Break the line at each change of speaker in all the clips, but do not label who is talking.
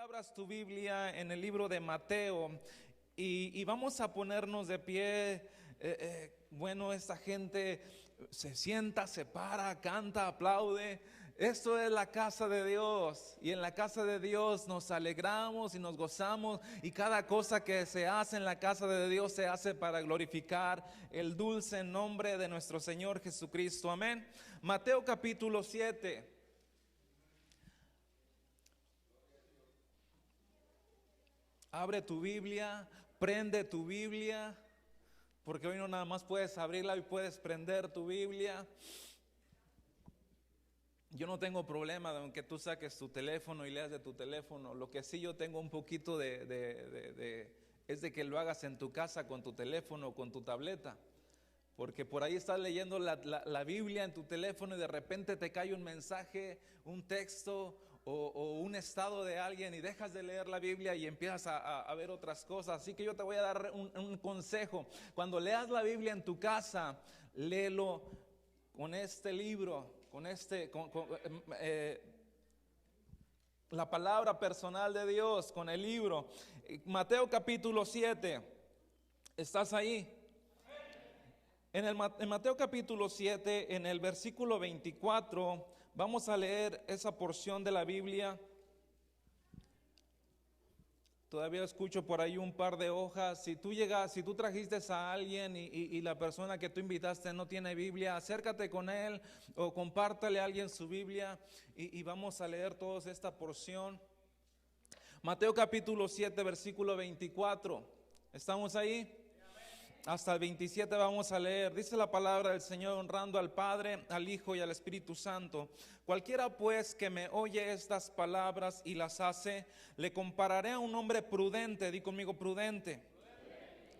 abras tu Biblia en el libro de Mateo y vamos a ponernos de pie. Bueno, esta gente se sienta, se para, canta, aplaude. Esto es la casa de Dios, y en la casa de Dios nos alegramos y nos gozamos, y cada cosa que se hace en la casa de Dios se hace para glorificar el dulce nombre de nuestro Señor Jesucristo. Amén. Mateo capítulo 7. Abre tu Biblia, prende tu Biblia, porque hoy no nada más puedes abrirla, y puedes prender tu Biblia. Yo no tengo problema de aunque tú saques tu teléfono y leas de tu teléfono. Lo que sí yo tengo un poquito es de que lo hagas en tu casa con tu teléfono o con tu tableta. Porque por ahí estás leyendo la Biblia en tu teléfono y de repente te cae un mensaje, un texto o un estado de alguien y dejas de leer la Biblia y empiezas a ver otras cosas. Así que yo te voy a dar un consejo. Cuando leas la Biblia en tu casa, léelo con este libro, la palabra personal de Dios, con el libro. Mateo capítulo 7. ¿Estás ahí? En Mateo capítulo 7, en el versículo 24, vamos a leer esa porción de la Biblia. Todavía escucho por ahí un par de hojas. Si tú trajiste a alguien y la persona que tú invitaste no tiene Biblia, acércate con él o compártale a alguien su Biblia y vamos a leer todos esta porción. Mateo capítulo 7, versículo 24. ¿Estamos ahí? Hasta el 27 vamos a leer. Dice la palabra del Señor: honrando al Padre, al Hijo y al Espíritu Santo. Cualquiera pues que me oye estas palabras y las hace, le compararé a un hombre prudente, di conmigo prudente,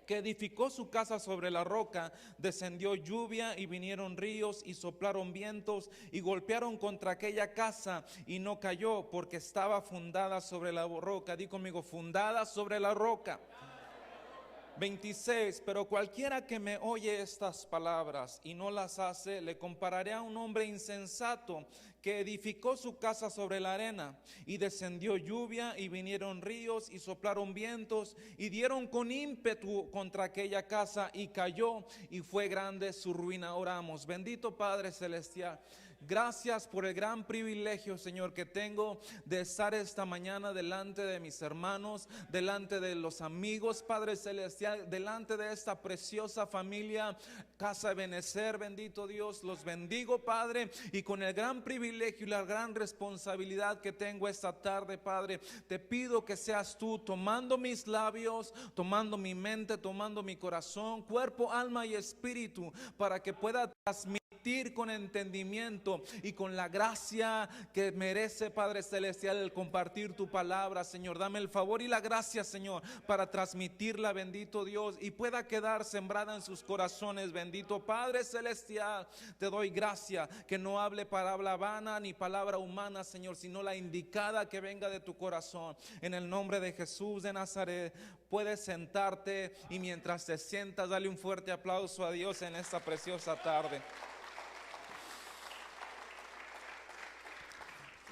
que edificó su casa sobre la roca. Descendió lluvia y vinieron ríos y soplaron vientos y golpearon contra aquella casa y no cayó, porque estaba fundada sobre la roca. Di conmigo, fundada sobre la roca. 26, pero cualquiera que me oye estas palabras y no las hace, le compararé a un hombre insensato que edificó su casa sobre la arena, y descendió lluvia y vinieron ríos y soplaron vientos y dieron con ímpetu contra aquella casa y cayó, y fue grande su ruina. Oramos. Bendito Padre celestial, gracias por el gran privilegio, Señor, que tengo de estar esta mañana delante de mis hermanos, delante de los amigos, Padre celestial, delante de esta preciosa familia, Casa de Benecer. Bendito Dios, los bendigo, Padre, y con el gran privilegio y la gran responsabilidad que tengo esta tarde, Padre, te pido que seas tú tomando mis labios, tomando mi mente, tomando mi corazón, cuerpo, alma y espíritu, para que pueda transmitir con entendimiento y con la gracia que merece, Padre celestial, el compartir tu palabra. Señor, dame el favor y la gracia, Señor, para transmitirla, bendito Dios, y pueda quedar sembrada en sus corazones. Bendito Padre celestial, te doy gracia, que no hable palabra vana ni palabra humana, Señor, sino la indicada, que venga de tu corazón. En el nombre de Jesús de Nazaret, puedes sentarte, y mientras te sientas, dale un fuerte aplauso a Dios en esta preciosa tarde.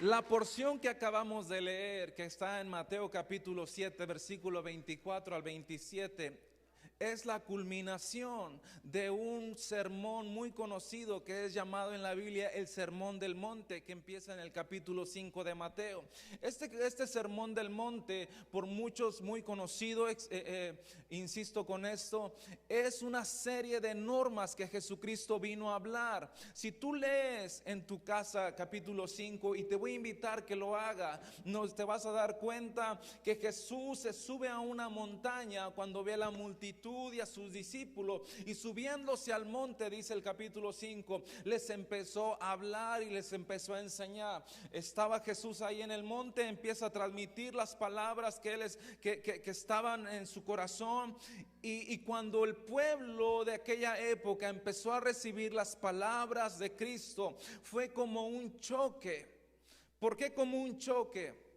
La porción que acabamos de leer, que está en Mateo capítulo 7, versículo 24 al 27, es la culminación de un sermón muy conocido que es llamado en la Biblia el Sermón del Monte, que empieza en el capítulo 5 de Mateo. Este Sermón del Monte, por muchos muy conocido, insisto con esto, es una serie de normas que Jesucristo vino a hablar. Si tú lees en tu casa capítulo 5, y te voy a invitar que lo haga, te vas a dar cuenta que Jesús se sube a una montaña cuando ve a la multitud y a sus discípulos, y subiéndose al monte, dice el capítulo 5, les empezó a hablar y les empezó a enseñar. Estaba Jesús ahí en el monte, empieza a transmitir las palabras que estaban en su corazón, y cuando el pueblo de aquella época empezó a recibir las palabras de Cristo, fue como un choque. ¿Por qué como un choque?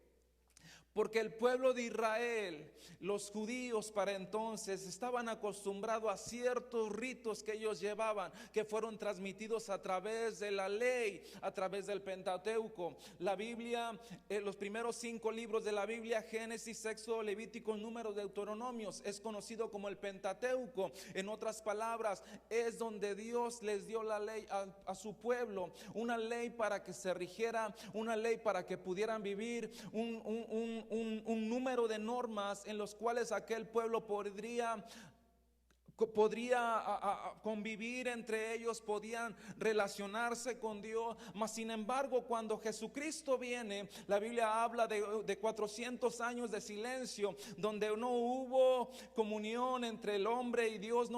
Porque el pueblo de Israel, los judíos para entonces, estaban acostumbrados a ciertos ritos que ellos llevaban, que fueron transmitidos a través de la ley, a través del Pentateuco. La Biblia, los primeros 5 libros de la Biblia, Génesis, Éxodo, Levítico, Números, Deuteronomios, es conocido como el Pentateuco. En otras palabras, es donde Dios les dio la ley a su pueblo, una ley para que se rigiera, una ley para que pudieran vivir, un número de normas en los cuales aquel pueblo podría convivir entre ellos, podían relacionarse con Dios. Mas sin embargo, cuando Jesucristo viene, la Biblia habla de 400 años de silencio, donde no hubo comunión entre el hombre y Dios.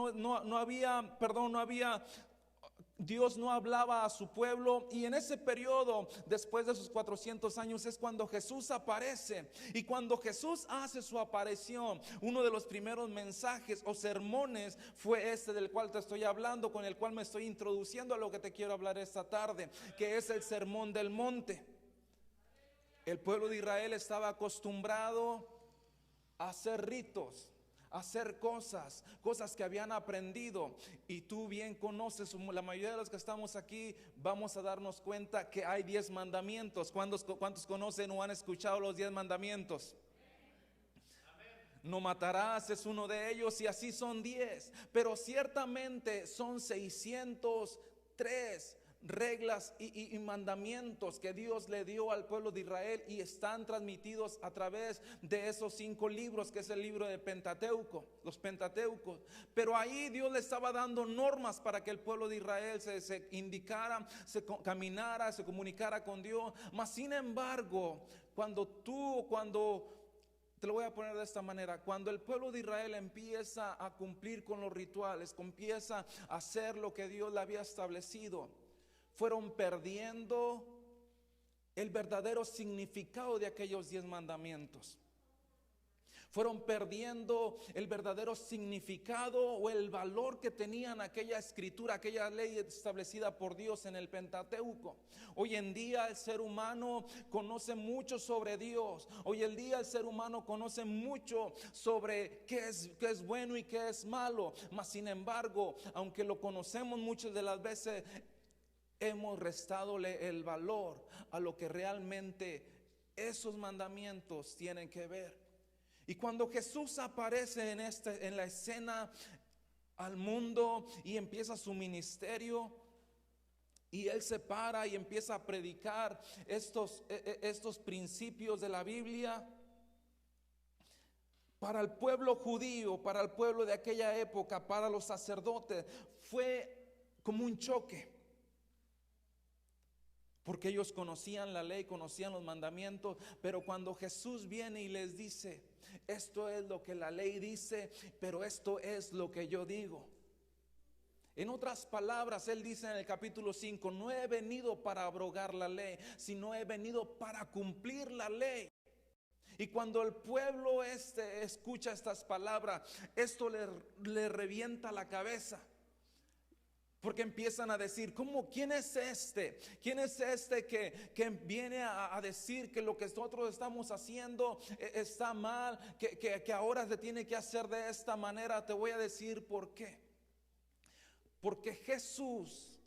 Dios no hablaba a su pueblo, y en ese periodo, después de esos 400 años, es cuando Jesús aparece. Y cuando Jesús hace su aparición, uno de los primeros mensajes o sermones fue este del cual te estoy hablando, con el cual me estoy introduciendo a lo que te quiero hablar esta tarde, que es el Sermón del Monte. El pueblo de Israel estaba acostumbrado a hacer ritos, hacer cosas que habían aprendido, y tú bien conoces, la mayoría de los que estamos aquí vamos a darnos cuenta que hay 10 mandamientos. ¿Cuántos conocen o han escuchado los 10 mandamientos? No matarás es uno de ellos, y así son 10, pero ciertamente son 603 reglas y mandamientos que Dios le dio al pueblo de Israel, y están transmitidos a través de esos 5 libros, que es el libro de Pentateuco, los Pentateucos. Pero ahí Dios le estaba dando normas para que el pueblo de Israel se indicara, se caminara, se comunicara con Dios. Mas sin embargo, te lo voy a poner de esta manera: cuando el pueblo de Israel empieza a cumplir con los rituales, empieza a hacer lo que Dios le había establecido, fueron perdiendo el verdadero significado de aquellos 10 mandamientos. Fueron perdiendo el verdadero significado o el valor que tenían aquella escritura, aquella ley establecida por Dios en el Pentateuco. Hoy en día el ser humano conoce mucho sobre Dios. Hoy en día el ser humano conoce mucho sobre qué es bueno y qué es malo. Mas sin embargo, aunque lo conocemos muchas de las veces, hemos restadole el valor a lo que realmente esos mandamientos tienen que ver. Y cuando Jesús aparece en la escena al mundo y empieza su ministerio, y Él se para y empieza a predicar estos principios de la Biblia, para el pueblo judío, para el pueblo de aquella época, para los sacerdotes, fue como un choque. Porque ellos conocían la ley, conocían los mandamientos, pero cuando Jesús viene y les dice: esto es lo que la ley dice, pero esto es lo que yo digo. En otras palabras, Él dice en el capítulo 5: no he venido para abrogar la ley, sino he venido para cumplir la ley. Y cuando el pueblo escucha estas palabras, esto le revienta la cabeza. Porque empiezan a decir: ¿quién es este? ¿Quién es este que viene a decir que lo que nosotros estamos haciendo está mal? Que ahora se tiene que hacer de esta manera. Te voy a decir por qué. Porque Jesús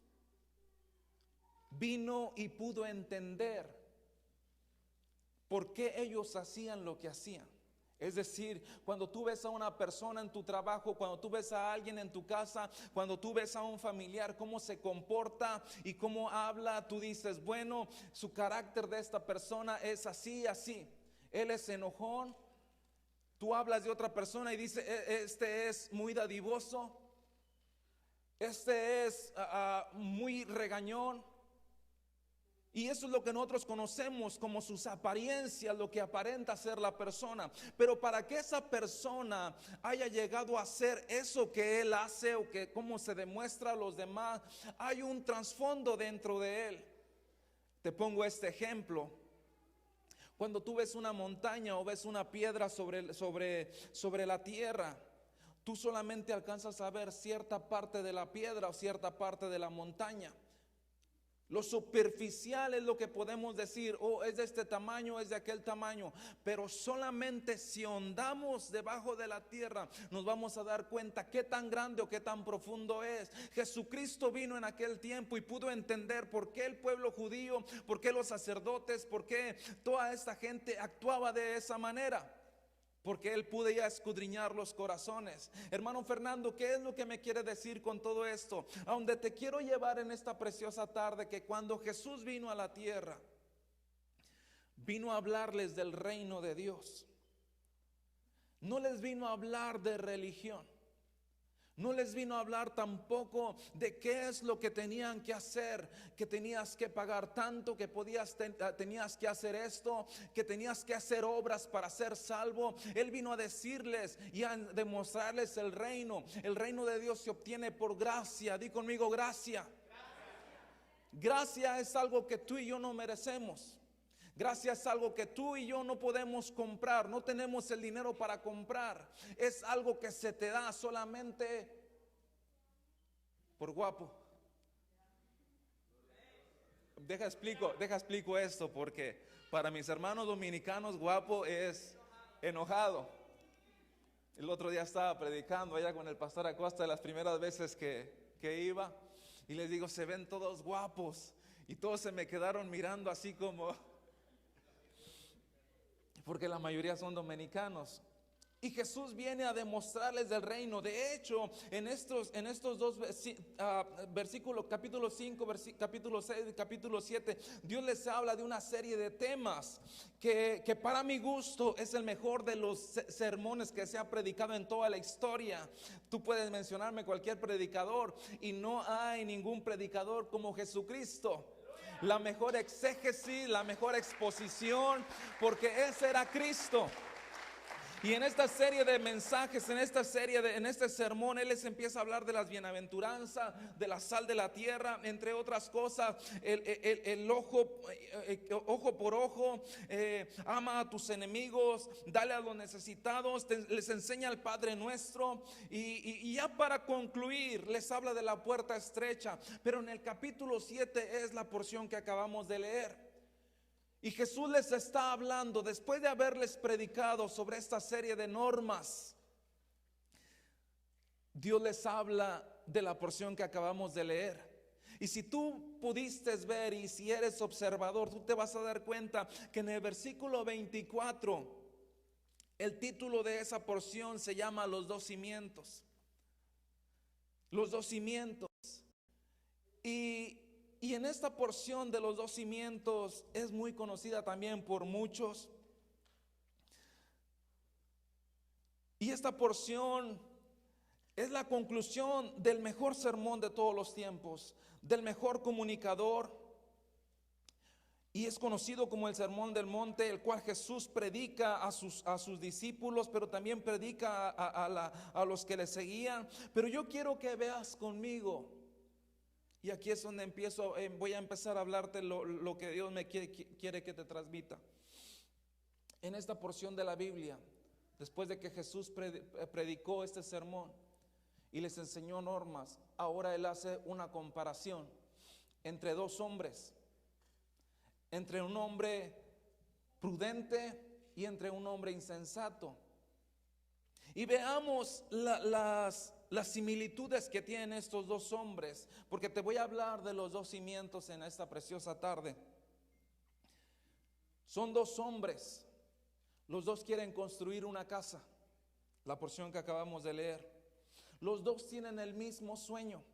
vino y pudo entender por qué ellos hacían lo que hacían. Es decir, cuando tú ves a una persona en tu trabajo, cuando tú ves a alguien en tu casa, cuando tú ves a un familiar, cómo se comporta y cómo habla, tú dices: bueno, su carácter de esta persona es así, así. Él es enojón. Tú hablas de otra persona y dices: este es muy dadivoso, este es muy regañón. Y eso es lo que nosotros conocemos como sus apariencias, lo que aparenta ser la persona. Pero para que esa persona haya llegado a hacer eso que él hace, o que cómo se demuestra a los demás, hay un trasfondo dentro de él. Te pongo este ejemplo. Cuando tú ves una montaña o ves una piedra sobre la tierra, tú solamente alcanzas a ver cierta parte de la piedra o cierta parte de la montaña. Lo superficial es lo que podemos decir, oh, es de este tamaño, es de aquel tamaño, pero solamente si ahondamos debajo de la tierra nos vamos a dar cuenta qué tan grande o qué tan profundo es. Jesucristo vino en aquel tiempo y pudo entender por qué el pueblo judío, por qué los sacerdotes, por qué toda esta gente actuaba de esa manera. Porque Él pudo ya escudriñar los corazones. Hermano Fernando, ¿qué es lo que me quiere decir con todo esto? A donde te quiero llevar en esta preciosa tarde, que cuando Jesús vino a la tierra, vino a hablarles del reino de Dios. No les vino a hablar de religión. No les vino a hablar tampoco de qué es lo que tenían que hacer, que tenías que pagar tanto, que tenías que hacer esto, que tenías que hacer obras para ser salvo. Él vino a decirles y a demostrarles el reino. El reino de Dios se obtiene por gracia. Di conmigo, gracia. Gracia es algo que tú y yo no merecemos. Gracia es algo que tú y yo no podemos comprar, no tenemos el dinero para comprar. Es algo que se te da solamente por guapo. Deja explico esto, porque para mis hermanos dominicanos guapo es enojado. El otro día estaba predicando allá con el pastor Acosta, de las primeras veces que iba, y les digo, se ven todos guapos, y todos se me quedaron mirando así como... porque la mayoría son dominicanos. Y Jesús viene a demostrarles del reino. De hecho, en estos dos versículos, capítulo 5, capítulo 6, capítulo 7, Dios les habla de una serie de temas que para mi gusto es el mejor de los sermones que se ha predicado en toda la historia. Tú puedes mencionarme cualquier predicador y no hay ningún predicador como Jesucristo. La mejor exégesis, la mejor exposición, porque ese era Cristo. Y en esta serie de mensajes, en este sermón, Él les empieza a hablar de las bienaventuranzas, de la sal de la tierra, entre otras cosas, el ojo por ojo, ama a tus enemigos, dale a los necesitados, les enseña el Padre Nuestro, y ya para concluir, les habla de la puerta estrecha. Pero en el capítulo 7 es la porción que acabamos de leer. Y Jesús les está hablando, después de haberles predicado sobre esta serie de normas, Dios les habla de la porción que acabamos de leer. Y si tú pudiste ver, y si eres observador, tú te vas a dar cuenta que en el versículo 24, el título de esa porción se llama Los dos cimientos. Los dos cimientos. Y en esta porción de los dos cimientos es muy conocida también por muchos. Y esta porción es la conclusión del mejor sermón de todos los tiempos, del mejor comunicador. Y es conocido como el Sermón del Monte, el cual Jesús predica a sus discípulos, pero también predica a los que le seguían. Pero yo quiero que veas conmigo. Y aquí es donde voy a empezar a hablarte lo que Dios me quiere que te transmita. En esta porción de la Biblia, después de que Jesús predicó este sermón y les enseñó normas, ahora Él hace una comparación entre dos hombres, entre un hombre prudente y entre un hombre insensato. Y veamos las similitudes que tienen estos dos hombres, porque te voy a hablar de los dos cimientos en esta preciosa tarde. Son dos hombres, los dos quieren construir una casa, la porción que acabamos de leer. Los dos tienen el mismo sueño,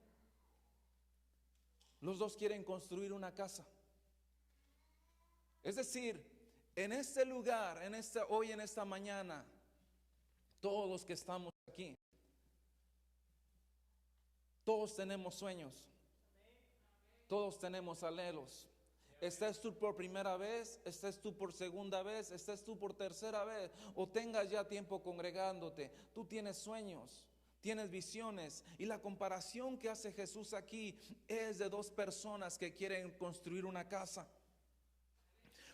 los dos quieren construir una casa. Es decir, en este lugar, hoy en esta mañana, todos los que estamos aquí, todos tenemos sueños, todos tenemos anhelos. Estés tú por primera vez, estés tú por segunda vez, estés tú por tercera vez, o tengas ya tiempo congregándote, tú tienes sueños, tienes visiones. Y la comparación que hace Jesús aquí es de dos personas que quieren construir una casa.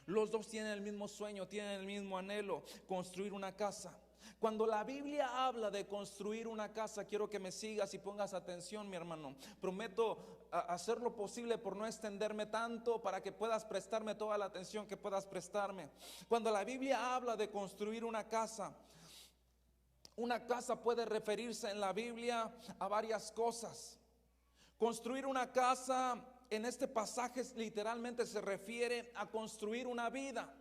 Los dos tienen el mismo sueño, tienen el mismo anhelo, construir una casa. Cuando la Biblia habla de construir una casa, quiero que me sigas y pongas atención, mi hermano. Prometo hacer lo posible por no extenderme tanto, para que puedas prestarme toda la atención que puedas prestarme. Cuando la Biblia habla de construir una casa puede referirse en la Biblia a varias cosas. Construir una casa en este pasaje literalmente se refiere a construir una vida.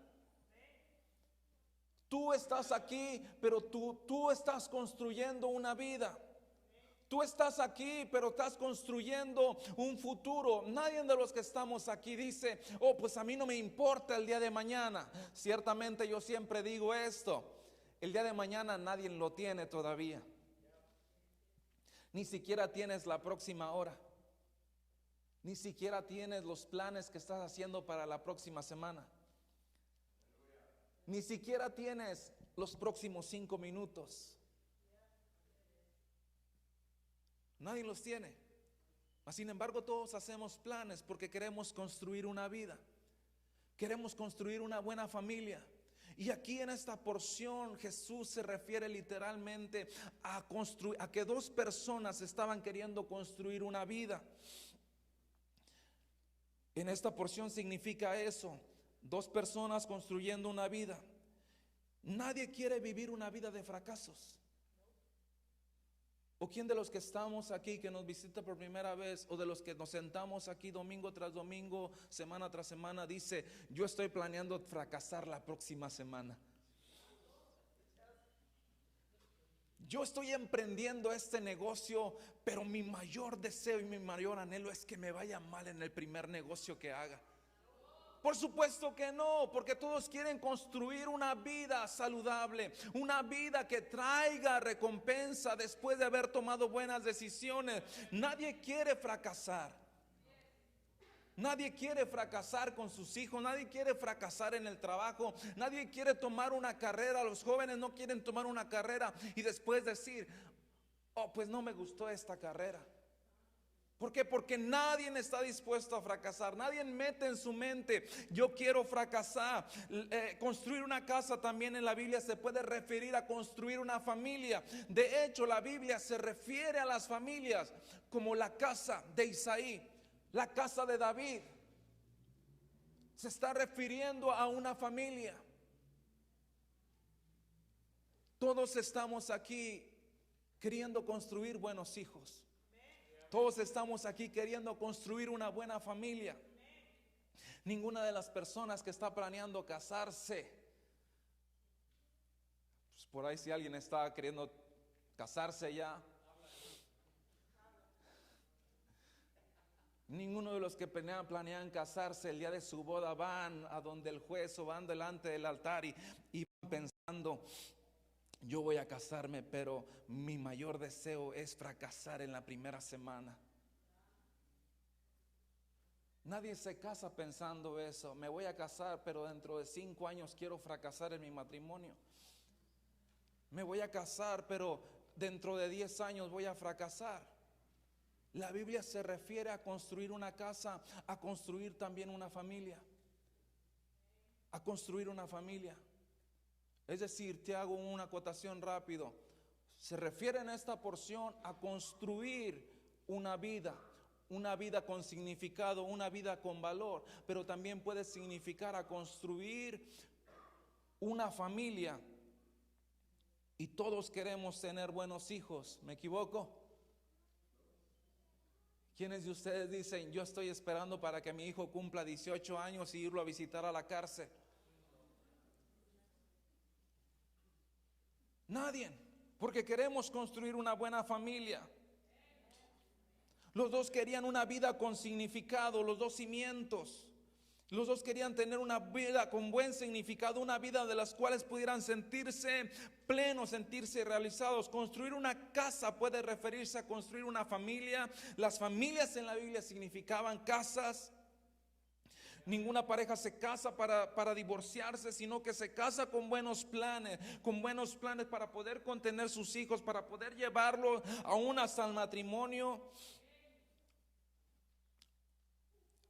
Tú estás aquí, pero tú estás construyendo una vida. Tú estás aquí, pero estás construyendo un futuro. Nadie de los que estamos aquí dice, oh, pues a mí no me importa el día de mañana. Ciertamente yo siempre digo esto, el día de mañana nadie lo tiene todavía. Ni siquiera tienes la próxima hora. Ni siquiera tienes los planes que estás haciendo para la próxima semana. Ni siquiera tienes los próximos 5 minutos. Nadie los tiene. Sin embargo, todos hacemos planes porque queremos construir una vida. Queremos construir una buena familia. Y aquí en esta porción Jesús se refiere literalmente a que 2 personas estaban queriendo construir una vida. En esta porción significa eso. 2 personas construyendo una vida. Nadie quiere vivir una vida de fracasos. ¿O quién de los que estamos aquí, que nos visita por primera vez, o de los que nos sentamos aquí domingo tras domingo, semana tras semana, dice, yo estoy planeando fracasar la próxima semana? Yo estoy emprendiendo este negocio, pero mi mayor deseo y mi mayor anhelo es que me vaya mal en el primer negocio que haga. Por supuesto que no, porque todos quieren construir una vida saludable, una vida que traiga recompensa después de haber tomado buenas decisiones. Nadie quiere fracasar. Nadie quiere fracasar con sus hijos, nadie quiere fracasar en el trabajo, nadie quiere tomar una carrera. Los jóvenes no quieren tomar una carrera y después decir, oh, pues no me gustó esta carrera. ¿Por qué? Porque nadie está dispuesto a fracasar. Nadie mete en su mente, yo quiero fracasar. Construir una casa también en la Biblia se puede referir a construir una familia. De hecho, la Biblia se refiere a las familias como la casa de Isaí, la casa de David. Se está refiriendo a una familia. Todos estamos aquí queriendo construir buenos hijos. Todos estamos aquí queriendo construir una buena familia. Ninguna de las personas que está planeando casarse, pues por ahí si alguien está queriendo casarse ya, ninguno de los que planean casarse el día de su boda van a donde el juez o van delante del altar y van pensando, yo voy a casarme, pero mi mayor deseo es fracasar en la primera semana. Nadie se casa pensando eso. Me voy a casar, pero dentro de 5 años quiero fracasar en mi matrimonio. Me voy a casar, pero dentro de 10 años voy a fracasar. La Biblia se refiere a construir una casa, a construir también una familia. A construir una familia. Es decir, te hago una acotación rápido. Se refiere en esta porción a construir una vida con significado, una vida con valor, pero también puede significar a construir una familia. Y todos queremos tener buenos hijos, ¿me equivoco? ¿Quiénes de ustedes dicen, yo estoy esperando para que mi hijo cumpla 18 años y irlo a visitar a la cárcel? Nadie, porque queremos construir una buena familia. Los dos querían una vida con significado, los dos cimientos. Los dos querían tener una vida con buen significado, una vida de las cuales pudieran sentirse plenos, sentirse realizados. Construir una casa puede referirse a construir una familia. Las familias en la Biblia significaban casas. Ninguna pareja se casa para divorciarse, sino que se casa con buenos planes para poder contener sus hijos, para poder llevarlos aún hasta el matrimonio.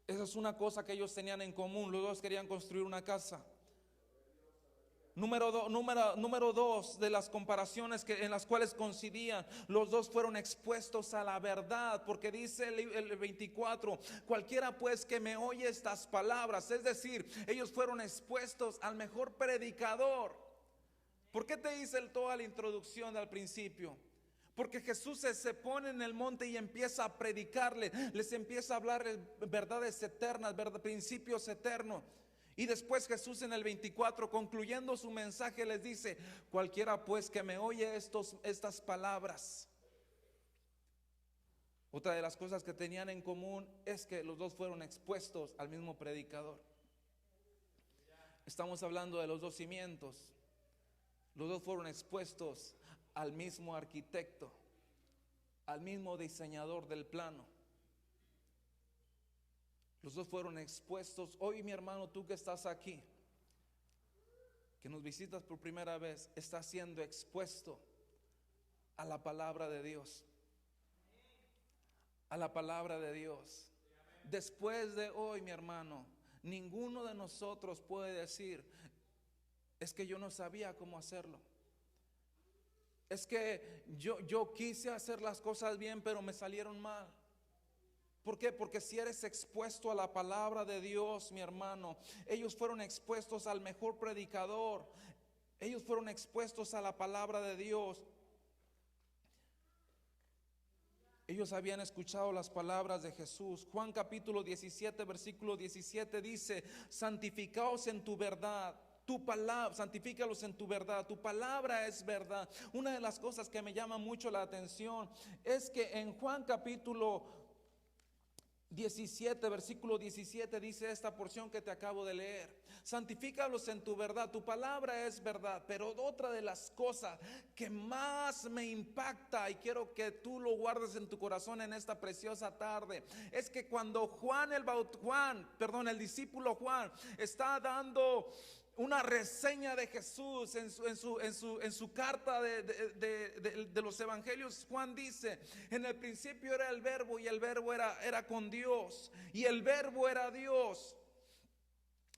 Esa es una cosa que ellos tenían en común. Los dos querían construir una casa. Número dos de las comparaciones en las cuales coincidían, los dos fueron expuestos a la verdad, porque dice el 24, cualquiera pues que me oye estas palabras, es decir, ellos fueron expuestos al mejor predicador. ¿Por qué te hice toda la introducción al principio? Porque Jesús se pone en el monte y empieza a predicarle, les empieza a hablar verdades eternas, principios eternos. Y después Jesús en el 24, concluyendo su mensaje, les dice, cualquiera pues que me oye estas palabras. Otra de las cosas que tenían en común es que los dos fueron expuestos al mismo predicador. Estamos hablando de los dos cimientos. Los dos fueron expuestos al mismo arquitecto, al mismo diseñador del plano. Los dos fueron expuestos. Hoy, mi hermano, tú que estás aquí, que nos visitas por primera vez, estás siendo expuesto a la palabra de Dios. A la palabra de Dios. Después de hoy, mi hermano, ninguno de nosotros puede decir, es que yo no sabía cómo hacerlo. Es que yo quise hacer las cosas bien, pero me salieron mal. ¿Por qué? Porque si eres expuesto a la palabra de Dios, mi hermano, ellos fueron expuestos al mejor predicador. Ellos fueron expuestos a la palabra de Dios. Ellos habían escuchado las palabras de Jesús. Juan capítulo 17, versículo 17 dice, santificaos en tu verdad. Tu palabra, santifícalos en tu verdad, tu palabra es verdad. Una de las cosas que me llama mucho la atención es que en Juan capítulo 17, versículo 17 dice esta porción que te acabo de leer. Santifícalos en tu verdad, tu palabra es verdad. Pero otra de las cosas que más me impacta y quiero que tú lo guardes en tu corazón en esta preciosa tarde, es que cuando el discípulo Juan está dando una reseña de Jesús en su carta de los evangelios, Juan dice, en el principio era el verbo y el verbo era con Dios y el verbo era Dios.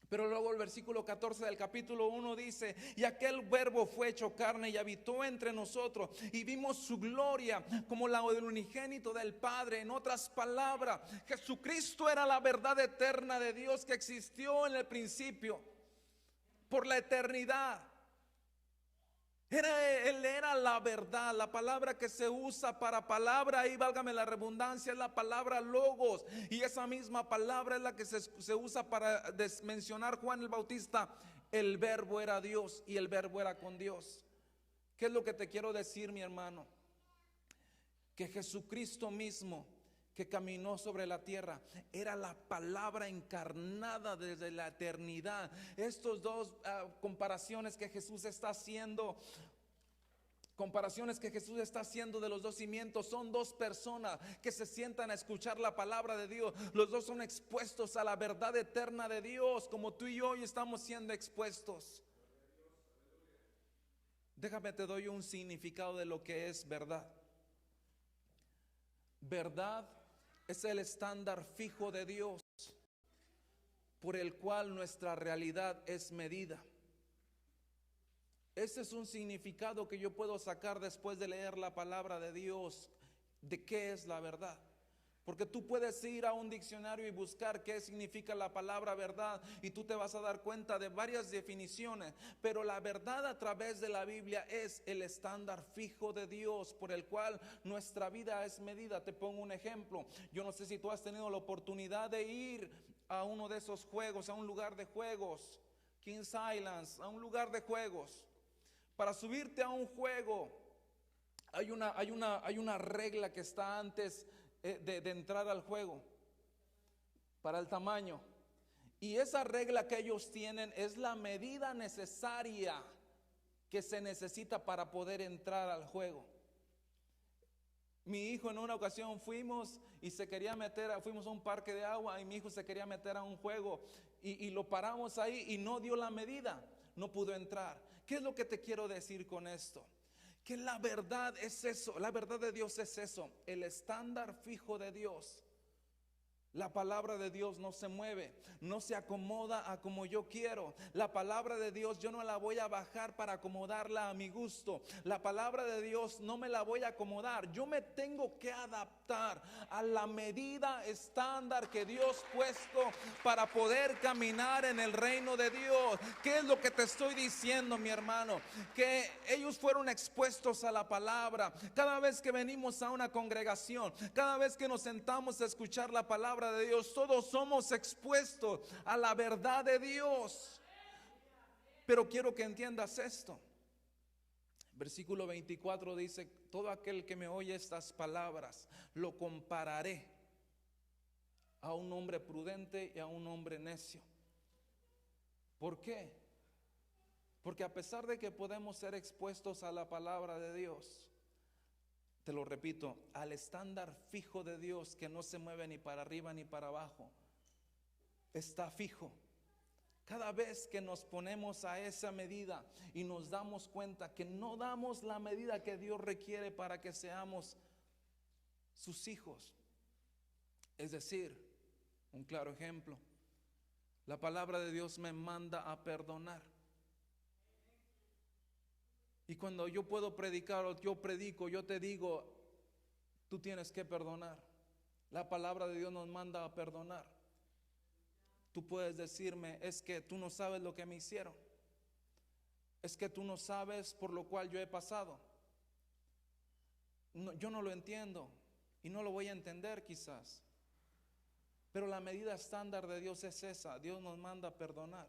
Pero luego el versículo 14 del capítulo 1 dice, y aquel verbo fue hecho carne y habitó entre nosotros y vimos su gloria como la del unigénito del Padre. En otras palabras, Jesucristo era la verdad eterna de Dios que existió en el principio, por la eternidad. Él era la verdad. La palabra que se usa para palabra, ahí válgame la redundancia, es la palabra logos. Y esa misma palabra es la que se usa para mencionar Juan el Bautista. El verbo era Dios y el verbo era con Dios. ¿Qué es lo que te quiero decir, mi hermano? Que Jesucristo mismo, que caminó sobre la tierra, era la palabra encarnada desde la eternidad. Estos dos comparaciones que Jesús está haciendo, de los dos cimientos, son dos personas que se sientan a escuchar la palabra de Dios. Los dos son expuestos a la verdad eterna de Dios, como tú y yo hoy estamos siendo expuestos. Déjame te doy un significado de lo que es verdad. Verdad es el estándar fijo de Dios por el cual nuestra realidad es medida. Ese es un significado que yo puedo sacar después de leer la palabra de Dios, de qué es la verdad. Porque tú puedes ir a un diccionario y buscar qué significa la palabra verdad y tú te vas a dar cuenta de varias definiciones. Pero la verdad a través de la Biblia es el estándar fijo de Dios por el cual nuestra vida es medida. Te pongo un ejemplo. Yo no sé si tú has tenido la oportunidad de ir a uno de esos juegos, a un lugar de juegos, Kings Islands, a un lugar de juegos. Para subirte a un juego hay una regla que está antes de entrar al juego para el tamaño, y esa regla que ellos tienen es la medida necesaria que se necesita para poder entrar al juego. Mi hijo en una ocasión fuimos a un parque de agua y mi hijo se quería meter a un juego y lo paramos ahí y no dio la medida, no pudo entrar. ¿Qué es lo que te quiero decir con esto? Que la verdad es eso, la verdad de Dios es eso, el estándar fijo de Dios La palabra de Dios no se mueve, no se acomoda a como yo quiero. La palabra de Dios yo no la voy a bajar para acomodarla a mi gusto. La palabra de Dios no me la voy a acomodar. Yo me tengo que adaptar a la medida estándar que Dios ha puesto para poder caminar en el reino de Dios. ¿Qué es lo que te estoy diciendo, mi hermano? Que ellos fueron expuestos a la palabra. Cada vez que venimos a una congregación, cada vez que nos sentamos a escuchar la palabra de Dios, todos somos expuestos a la verdad de Dios. Pero quiero que entiendas esto. Versículo 24 dice: todo aquel que me oye estas palabras, lo compararé a un hombre prudente y a un hombre necio. ¿Por qué? Porque a pesar de que podemos ser expuestos a la palabra de Dios, te lo repito, al estándar fijo de Dios, que no se mueve ni para arriba ni para abajo, está fijo. Cada vez que nos ponemos a esa medida y nos damos cuenta que no damos la medida que Dios requiere para que seamos sus hijos. Es decir, un claro ejemplo, la palabra de Dios me manda a perdonar. Y cuando yo puedo predicar o yo predico, yo te digo, tú tienes que perdonar. La palabra de Dios nos manda a perdonar. Tú puedes decirme: es que tú no sabes lo que me hicieron. Es que tú no sabes por lo cual yo he pasado. No, yo no lo entiendo y no lo voy a entender quizás. Pero la medida estándar de Dios es esa. Dios nos manda a perdonar.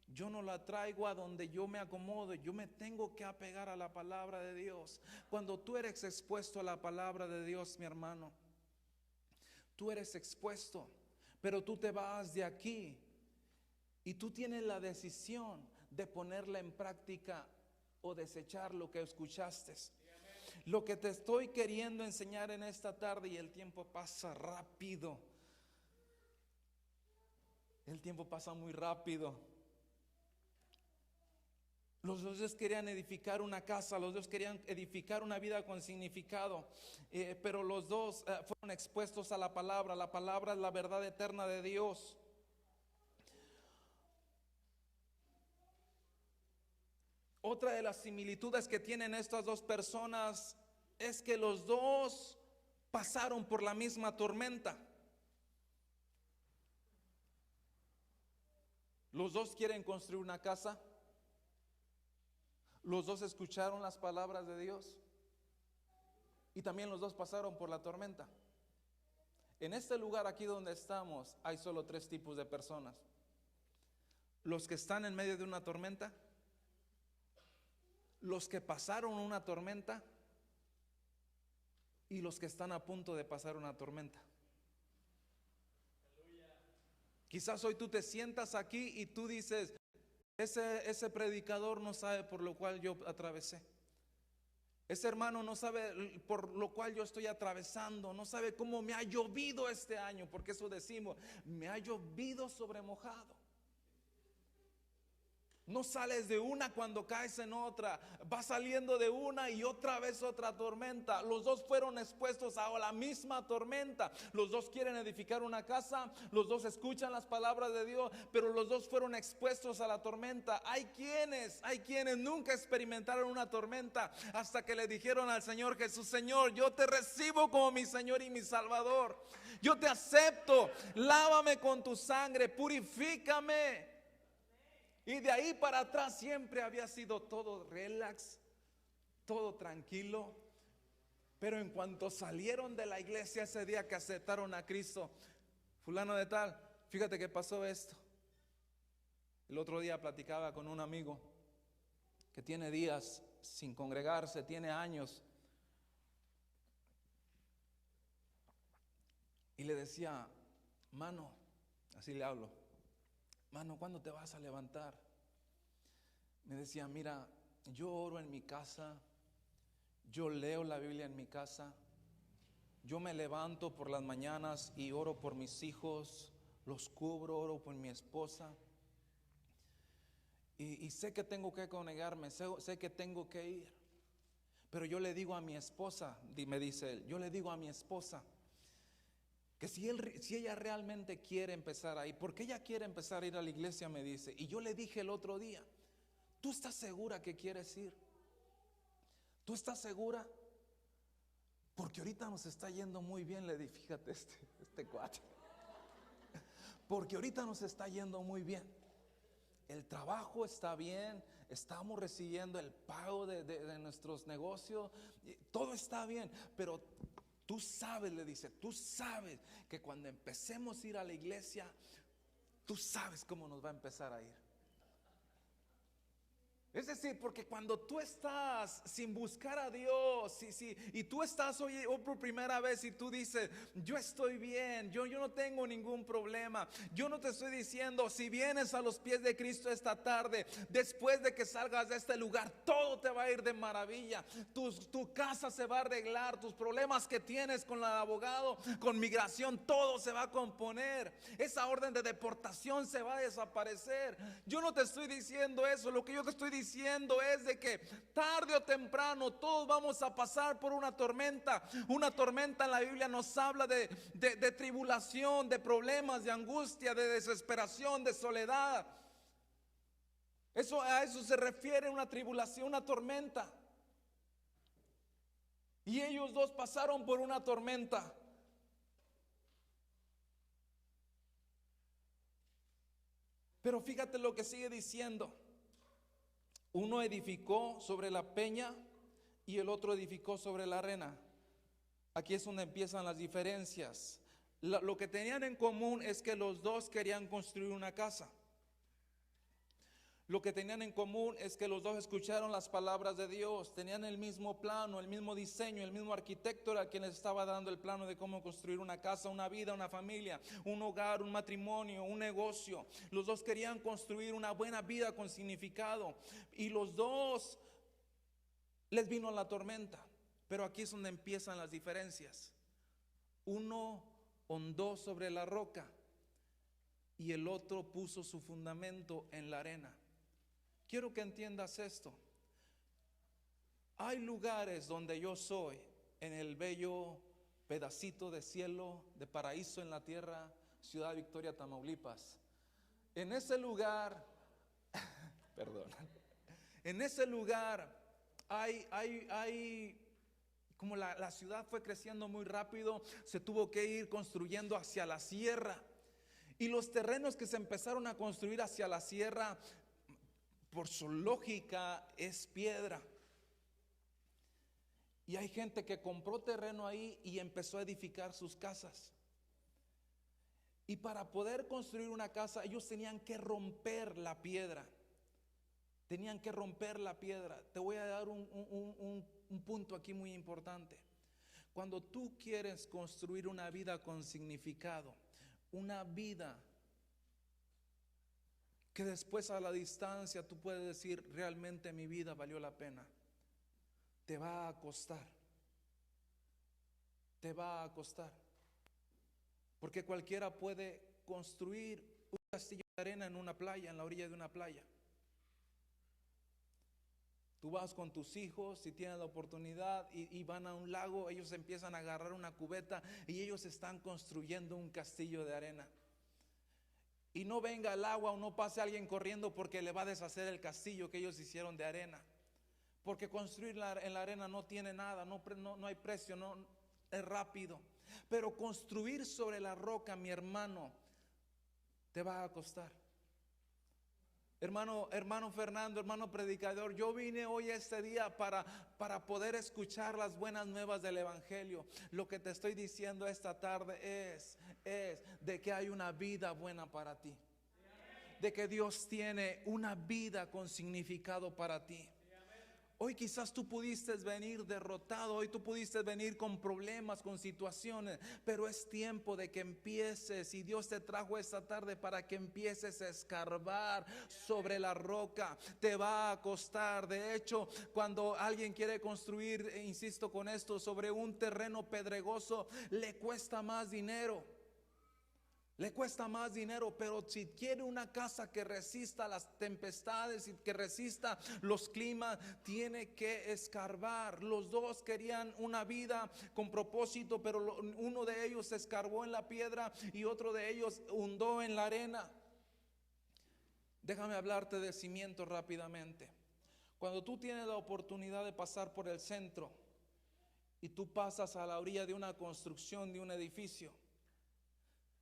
Yo no la traigo a donde yo me acomodo. Yo me tengo que apegar a la palabra de Dios. Cuando tú eres expuesto a la palabra de Dios, mi hermano, tú eres expuesto, pero tú te vas de aquí y tú tienes la decisión de ponerla en práctica o desechar lo que escuchaste. Lo que te estoy queriendo enseñar en esta tarde, y el tiempo pasa rápido. El tiempo pasa muy rápido. Los dos querían edificar una casa, los dos querían edificar una vida con significado, pero los dos fueron expuestos a la palabra. La palabra es la verdad eterna de Dios. Otra de las similitudes que tienen estas dos personas es que los dos pasaron por la misma tormenta. Los dos quieren construir una casa. Los dos escucharon las palabras de Dios y también los dos pasaron por la tormenta. En este lugar aquí donde estamos hay solo 3 tipos de personas: los que están en medio de una tormenta, los que pasaron una tormenta y los que están a punto de pasar una tormenta. Quizás hoy tú te sientas aquí y tú dices: ese predicador no sabe por lo cual yo atravesé. Ese hermano no sabe por lo cual yo estoy atravesando. No sabe cómo me ha llovido este año, porque eso decimos: me ha llovido sobre mojado. No sales de una cuando caes en otra, vas saliendo de una y otra vez otra tormenta. Los dos fueron expuestos a la misma tormenta. Los dos quieren edificar una casa, los dos escuchan las palabras de Dios, pero los dos fueron expuestos a la tormenta. Hay quienes nunca experimentaron una tormenta hasta que le dijeron al Señor Jesús: Señor, yo te recibo como mi Señor y mi Salvador. Yo te acepto, lávame con tu sangre, purifícame. Y de ahí para atrás siempre había sido todo relax, todo tranquilo. Pero en cuanto salieron de la iglesia ese día que aceptaron a Cristo, fulano de tal, fíjate que pasó esto. El otro día platicaba con un amigo que tiene días sin congregarse, tiene años. Y le decía: mano, así le hablo: mano, ¿cuándo te vas a levantar? Me decía: mira, yo oro en mi casa, yo leo la Biblia en mi casa, yo me levanto por las mañanas y oro por mis hijos, los cubro, oro por mi esposa. Y sé que tengo que congregarme, sé que tengo que ir. Pero yo le digo a mi esposa, me dice él, yo le digo a mi esposa que si ella realmente quiere empezar ahí, porque ella quiere empezar a ir a la iglesia, me dice. Y yo le dije el otro día, ¿tú estás segura que quieres ir? ¿Tú estás segura? Porque ahorita nos está yendo muy bien, le dije, fíjate este cuate. Porque ahorita nos está yendo muy bien. El trabajo está bien, estamos recibiendo el pago de nuestros negocios, todo está bien, pero tú sabes, le dice, tú sabes que cuando empecemos a ir a la iglesia, tú sabes cómo nos va a empezar a ir. Es decir, porque cuando tú estás sin buscar a Dios, y tú estás hoy por primera vez y tú dices, yo estoy bien, yo no tengo ningún problema. Yo no te estoy diciendo, si vienes a los pies de Cristo esta tarde, después de que salgas de este lugar, todo te va a ir de maravilla. Tu casa se va a arreglar, tus problemas que tienes con el abogado, con migración, todo se va a componer. Esa orden de deportación se va a desaparecer. Yo no te estoy diciendo eso, lo que yo te estoy diciendo es de que tarde o temprano todos vamos a pasar por una tormenta. Una tormenta en la Biblia nos habla de tribulación, de problemas, de angustia, de desesperación, de soledad. A eso se refiere una tribulación, una tormenta. Y ellos dos pasaron por una tormenta. Pero fíjate lo que sigue diciendo. Uno edificó sobre la peña y el otro edificó sobre la arena. Aquí es donde empiezan las diferencias. Lo que tenían en común es que los dos querían construir una casa. Lo que tenían en común es que los dos escucharon las palabras de Dios, tenían el mismo plano, el mismo diseño, el mismo arquitecto era quien les estaba dando el plano de cómo construir una casa, una vida, una familia, un hogar, un matrimonio, un negocio. Los dos querían construir una buena vida con significado y los dos les vino la tormenta. Pero aquí es donde empiezan las diferencias. Uno hondó sobre la roca y el otro puso su fundamento en la arena. Quiero que entiendas esto. Hay lugares donde yo soy, en el bello pedacito de cielo, de paraíso en la tierra, Ciudad Victoria, Tamaulipas. En ese lugar, perdón, en ese lugar hay como la ciudad fue creciendo muy rápido, se tuvo que ir construyendo hacia la sierra. Y los terrenos que se empezaron a construir hacia la sierra, por su lógica, es piedra. Y hay gente que compró terreno ahí y empezó a edificar sus casas. Y para poder construir una casa, ellos tenían que romper la piedra. Tenían que romper la piedra. Te voy a dar un punto aquí muy importante. Cuando tú quieres construir una vida con significado, una vida que después a la distancia tú puedes decir, realmente mi vida valió la pena, te va a costar. Te va a costar. Porque cualquiera puede construir un castillo de arena en una playa, en la orilla de una playa. Tú vas con tus hijos, si tienes la oportunidad, y van a un lago, ellos empiezan a agarrar una cubeta y ellos están construyendo un castillo de arena. Y no venga el agua o no pase alguien corriendo porque le va a deshacer el castillo que ellos hicieron de arena. Porque construir en la arena no tiene nada, no hay precio, no es rápido. Pero construir sobre la roca, mi hermano, te va a costar. Hermano Fernando, hermano predicador, yo vine hoy este día para poder escuchar las buenas nuevas del Evangelio. Lo que te estoy diciendo esta tarde es de que hay una vida buena para ti. De que Dios tiene una vida con significado para ti. Hoy quizás tú pudiste venir derrotado, hoy tú pudiste venir con problemas, con situaciones, pero es tiempo de que empieces, y Dios te trajo esta tarde para que empieces a escarbar sobre la roca. Te va a costar. De hecho, cuando alguien quiere construir, insisto con esto, sobre un terreno pedregoso, le cuesta más dinero. Le cuesta más dinero, pero si quiere una casa que resista las tempestades y que resista los climas, tiene que escarbar. Los dos querían una vida con propósito, pero uno de ellos escarbó en la piedra y otro de ellos hundó en la arena. Déjame hablarte de cimiento rápidamente. Cuando tú tienes la oportunidad de pasar por el centro y tú pasas a la orilla de una construcción, de un edificio,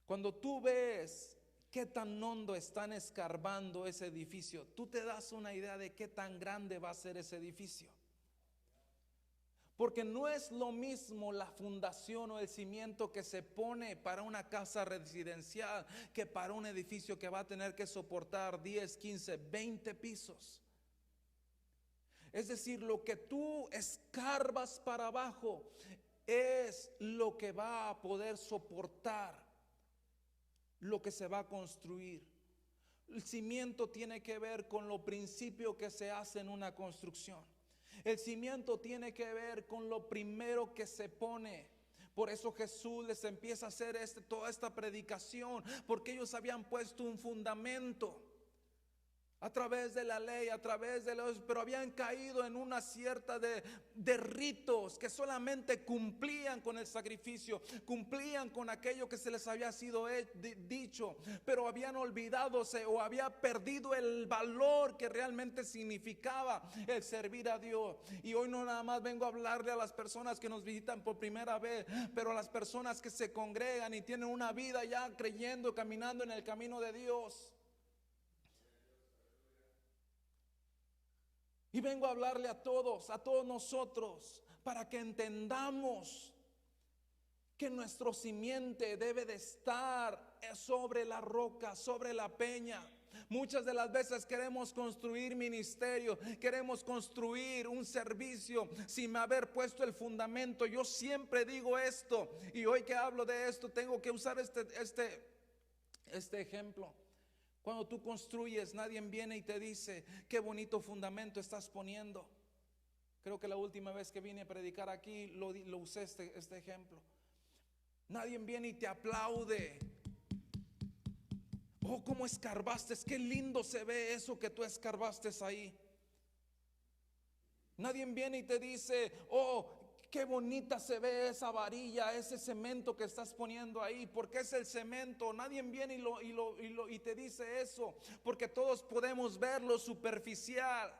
cuando tú ves qué tan hondo están escarbando ese edificio, tú te das una idea de qué tan grande va a ser ese edificio. Porque no es lo mismo la fundación o el cimiento que se pone para una casa residencial que para un edificio que va a tener que soportar 10, 15, 20 pisos. Es decir, lo que tú escarbas para abajo es lo que va a poder soportar lo que se va a construir. El cimiento tiene que ver con lo principio que se hace en una construcción. El cimiento tiene que ver con lo primero que se pone. Por eso Jesús les empieza a hacer toda esta predicación, porque ellos habían puesto un fundamento a través de la ley, a través de los, pero habían caído en una cierta de ritos que solamente cumplían con el sacrificio, cumplían con aquello que se les había sido dicho, pero habían olvidado o había perdido el valor que realmente significaba el servir a Dios. Y hoy no nada más vengo a hablarle a las personas que nos visitan por primera vez, pero a las personas que se congregan y tienen una vida ya creyendo, caminando en el camino de Dios. Y vengo a hablarle a todos nosotros, para que entendamos que nuestro simiente debe de estar sobre la roca, sobre la peña. Muchas de las veces queremos construir ministerio, queremos construir un servicio sin haber puesto el fundamento. Yo siempre digo esto, y hoy que hablo de esto tengo que usar este ejemplo. Cuando tú construyes, nadie viene y te dice qué bonito fundamento estás poniendo. Creo que la última vez que vine a predicar aquí lo usé este ejemplo. Nadie viene y te aplaude. Oh, cómo escarbaste, qué lindo se ve eso que tú escarbaste ahí. Nadie viene y te dice, oh, qué bonita se ve esa varilla, ese cemento que estás poniendo ahí, porque es el cemento. Nadie viene y te dice eso, porque todos podemos ver lo superficial.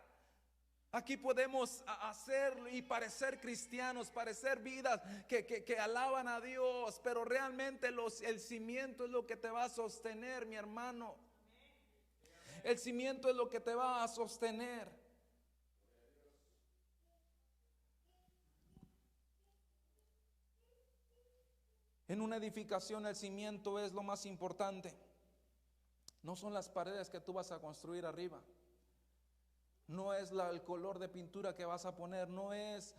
Aquí podemos hacer y parecer cristianos, parecer vidas que alaban a Dios, pero realmente el cimiento es lo que te va a sostener, mi hermano. El cimiento es lo que te va a sostener. En una edificación el cimiento es lo más importante. No son las paredes que tú vas a construir arriba. No es el color de pintura que vas a poner. No es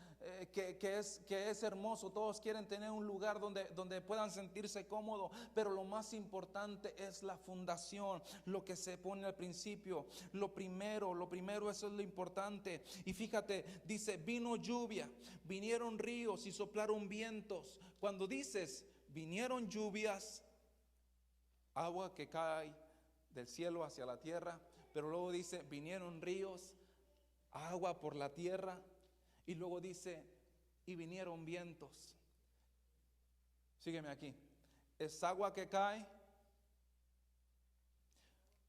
que es hermoso. Todos quieren tener un lugar donde puedan sentirse cómodos. Pero lo más importante es la fundación, lo que se pone al principio. Lo primero, eso es lo importante. Y fíjate, dice, vino lluvia, vinieron ríos y soplaron vientos. Cuando dices vinieron lluvias, agua que cae del cielo hacia la tierra, pero luego dice vinieron ríos, agua por la tierra, y luego dice y vinieron vientos. Sígueme aquí. Es agua que cae,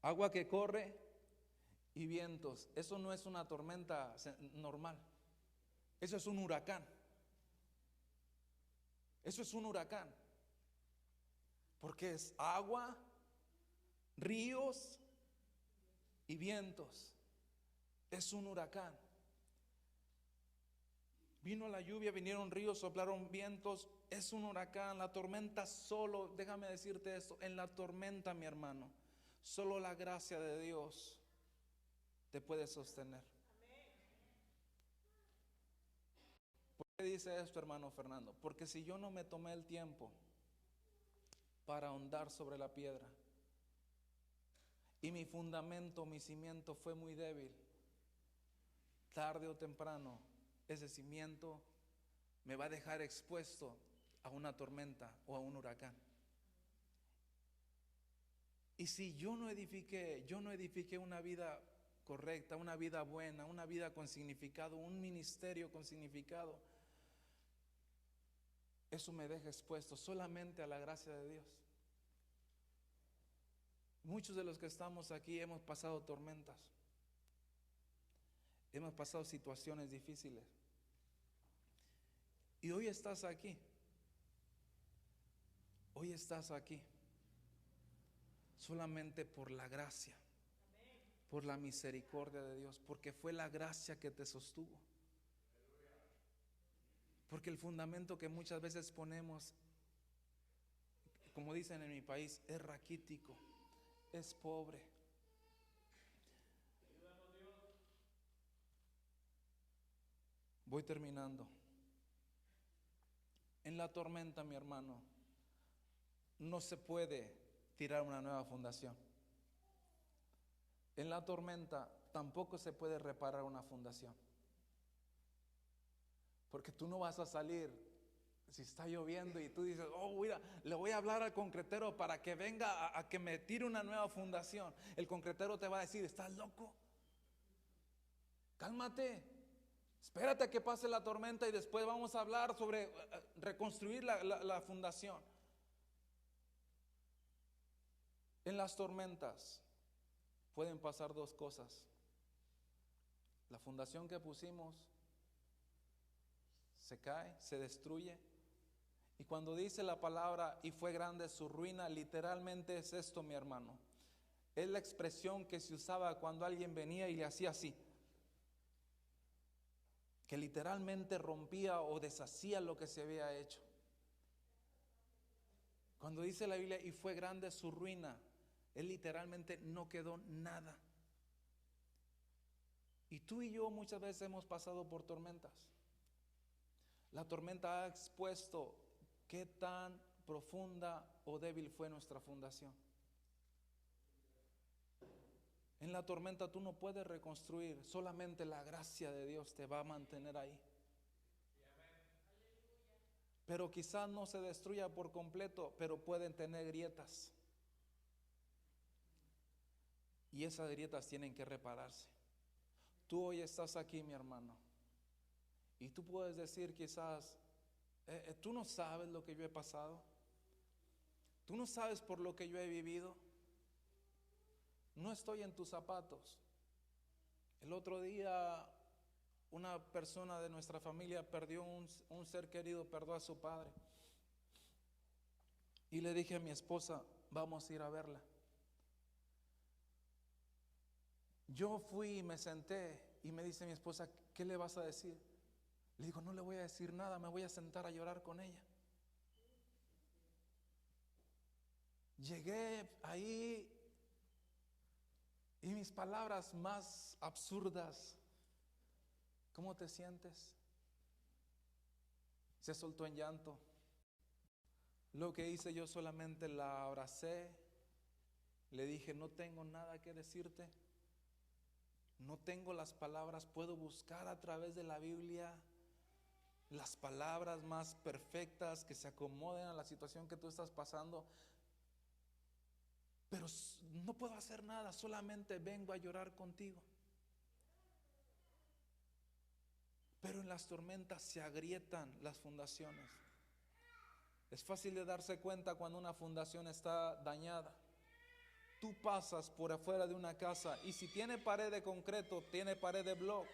agua que corre y vientos. Eso no es una tormenta normal. Eso es un huracán. Eso es un huracán. Porque es agua, ríos y vientos. Es un huracán. Vino la lluvia, vinieron ríos, soplaron vientos. Es un huracán. La tormenta solo, déjame decirte esto, en la tormenta, mi hermano, solo la gracia de Dios te puede sostener. ¿Por qué dice esto, hermano Fernando? Porque si yo no me tomé el tiempo para ahondar sobre la piedra y mi fundamento, mi cimiento fue muy débil, tarde o temprano ese cimiento me va a dejar expuesto a una tormenta o a un huracán. Y si yo no edifiqué una vida correcta, una vida buena, una vida con significado, un ministerio con significado, eso me deja expuesto solamente a la gracia de Dios. Muchos de los que estamos aquí hemos pasado tormentas, hemos pasado situaciones difíciles, y hoy estás aquí. Hoy estás aquí solamente por la gracia, por la misericordia de Dios, porque fue la gracia que te sostuvo. Porque el fundamento que muchas veces ponemos, como dicen en mi país, es raquítico, es pobre. Voy terminando. En la tormenta, mi hermano, no se puede tirar una nueva fundación. En la tormenta tampoco se puede reparar una fundación. Porque tú no vas a salir si está lloviendo y tú dices, oh, mira, le voy a hablar al concretero para que venga a que me tire una nueva fundación. El concretero te va a decir, ¿estás loco? Cálmate, espérate a que pase la tormenta y después vamos a hablar sobre reconstruir la fundación. En las tormentas pueden pasar dos cosas. La fundación que pusimos se cae, se destruye. Y cuando dice la palabra, y fue grande su ruina, literalmente es esto, mi hermano. Es la expresión que se usaba cuando alguien venía y le hacía así. Que literalmente rompía o deshacía lo que se había hecho. Cuando dice la Biblia, y fue grande su ruina, es literalmente no quedó nada. Y tú y yo muchas veces hemos pasado por tormentas. La tormenta ha expuesto qué tan profunda o débil fue nuestra fundación. En la tormenta tú no puedes reconstruir, solamente la gracia de Dios te va a mantener ahí. Pero quizás no se destruya por completo, pero pueden tener grietas. Y esas grietas tienen que repararse. Tú hoy estás aquí, mi hermano, y tú puedes decir quizás, tú no sabes lo que yo he pasado, tú no sabes por lo que yo he vivido, no estoy en tus zapatos. El otro día una persona de nuestra familia perdió un ser querido, perdió a su padre, y le dije a mi esposa, vamos a ir a verla. Yo fui y me senté y me dice mi esposa, ¿qué le vas a decir? Le digo, no le voy a decir nada, me voy a sentar a llorar con ella. Llegué ahí y mis palabras más absurdas, ¿cómo te sientes? Se soltó en llanto. Lo que hice, yo solamente la abracé, le dije, no tengo nada que decirte. No tengo las palabras, puedo buscar a través de la Biblia las palabras más perfectas que se acomoden a la situación que tú estás pasando, pero no puedo hacer nada, solamente vengo a llorar contigo. Pero en las tormentas se agrietan las fundaciones. Es fácil de darse cuenta cuando una fundación está dañada. Tú pasas por afuera de una casa y si tiene pared de concreto, tiene pared de bloque.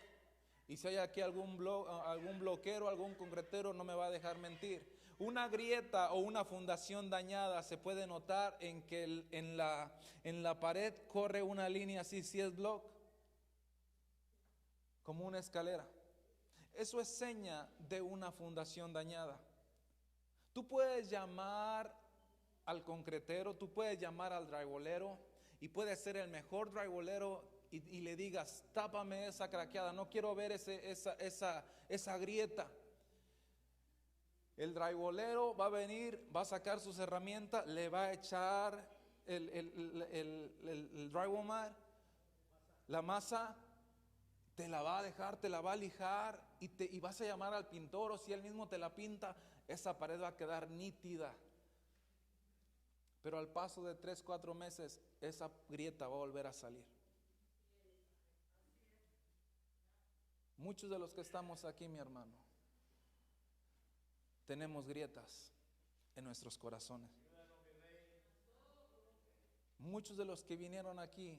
Y si hay aquí algún bloquero, algún concretero, no me va a dejar mentir. Una grieta o una fundación dañada se puede notar en que en la pared corre una línea así, si es bloque, como una escalera. Eso es seña de una fundación dañada. Tú puedes llamar al concretero, tú puedes llamar al drywallero y puedes ser el mejor drywallero y le digas, tápame esa craqueada, no quiero ver esa grieta. El drywallero va a venir, va a sacar sus herramientas, le va a echar el drywall mat, la masa, te la va a dejar, te la va a lijar y vas a llamar al pintor, o si él mismo te la pinta, esa pared va a quedar nítida. Pero al paso de 3, 4 meses, esa grieta va a volver a salir. Muchos de los que estamos aquí, mi hermano, tenemos grietas en nuestros corazones. Muchos de los que vinieron aquí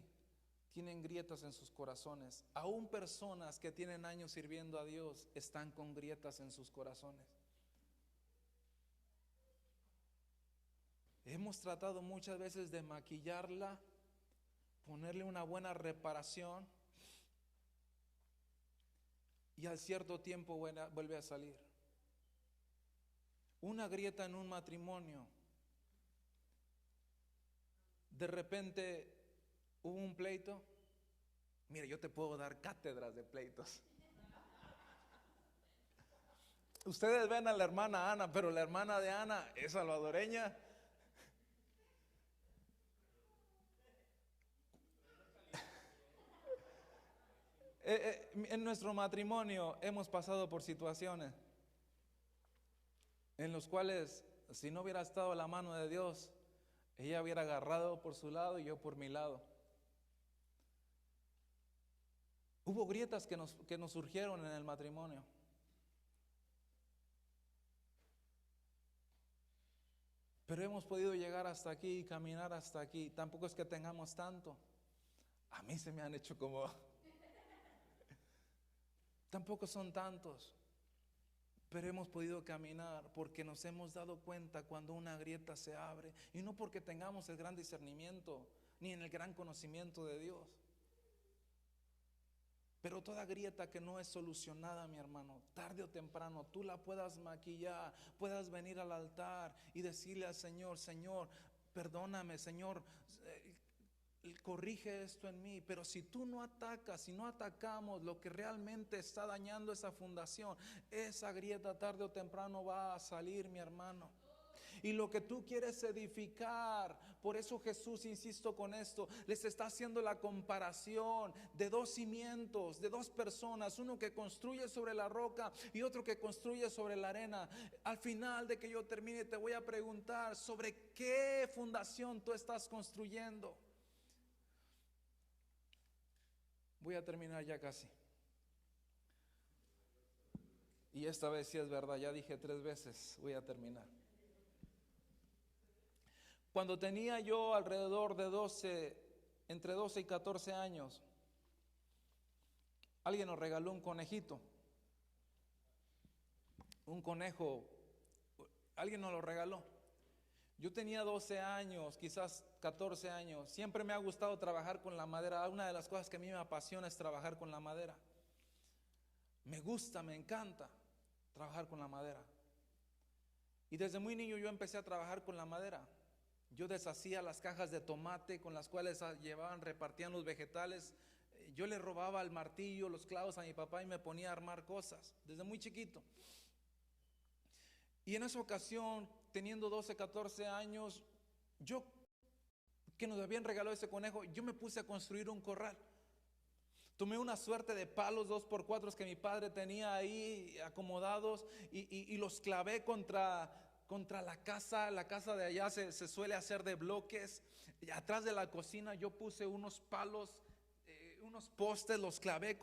tienen grietas en sus corazones. Aún personas que tienen años sirviendo a Dios están con grietas en sus corazones. Hemos tratado muchas veces de maquillarla, ponerle una buena reparación, y al cierto tiempo vuelve a salir. Una grieta en un matrimonio. De repente hubo un pleito. Mira, yo te puedo dar cátedras de pleitos. Ustedes ven a la hermana Ana, pero la hermana de Ana es salvadoreña. En nuestro matrimonio hemos pasado por situaciones en los cuales, si no hubiera estado la mano de Dios, ella hubiera agarrado por su lado y yo por mi lado. Hubo grietas que nos surgieron en el matrimonio. Pero hemos podido llegar hasta aquí y caminar hasta aquí. Tampoco es que tengamos tanto. A mí se me han hecho como... Tampoco son tantos. Pero hemos podido caminar porque nos hemos dado cuenta cuando una grieta se abre. Y no porque tengamos el gran discernimiento ni en el gran conocimiento de Dios. Pero toda grieta que no es solucionada, mi hermano, tarde o temprano tú la puedas maquillar, puedas venir al altar y decirle al Señor: Señor, perdóname, Señor, corrige esto en mí. Pero si tú no atacas, si no atacamos lo que realmente está dañando esa fundación, esa grieta tarde o temprano va a salir, mi hermano. Y lo que tú quieres edificar, por eso Jesús, insisto con esto, les está haciendo la comparación de dos cimientos, de dos personas, uno que construye sobre la roca y otro que construye sobre la arena. Al final de que yo termine te voy a preguntar sobre qué fundación tú estás construyendo. Voy a terminar ya casi. Y esta vez sí es verdad, ya dije 3 veces, voy a terminar. Cuando tenía yo alrededor de entre 12 y 14 años, alguien nos regaló un conejito. Un conejo, alguien nos lo regaló. Yo tenía 12 años, quizás 14 años. Siempre me ha gustado trabajar con la madera. Una de las cosas que a mí me apasiona es trabajar con la madera. Me gusta, me encanta trabajar con la madera. Y desde muy niño yo empecé a trabajar con la madera. Yo deshacía las cajas de tomate con las cuales repartían los vegetales. Yo le robaba el martillo, los clavos a mi papá y me ponía a armar cosas desde muy chiquito. Y en esa ocasión, teniendo 12, 14 años, yo, que nos habían regalado ese conejo, yo me puse a construir un corral. Tomé una suerte de palos 2x4 que mi padre tenía ahí acomodados y los clavé contra la casa. La casa de allá se suele hacer de bloques. Y atrás de la cocina yo puse unos palos, unos postes, los clavé